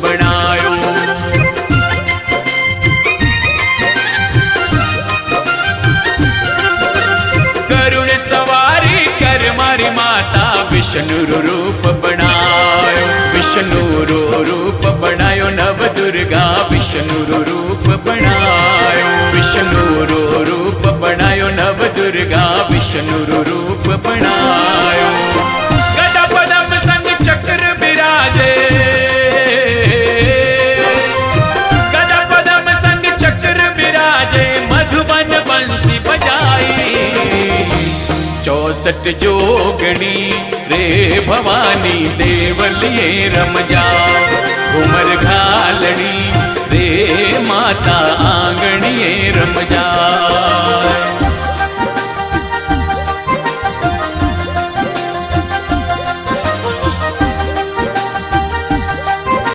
बनायो। करुण सवारी कर मारी माता विष्णु रूप बनायो। विष्णु रूप बनायो नव दुर्गा विष्णु रूप बनायो। विष्णु रूप बनायो नव दुर्गा विष्णु रूप बनायो। गदा पद्म संग चक्र विराजे। गदा पद्म संग चक्र विराजे मधुबन बंसी बजाई। 64 जोगणी रे भवानी देवलिए रम जाओ।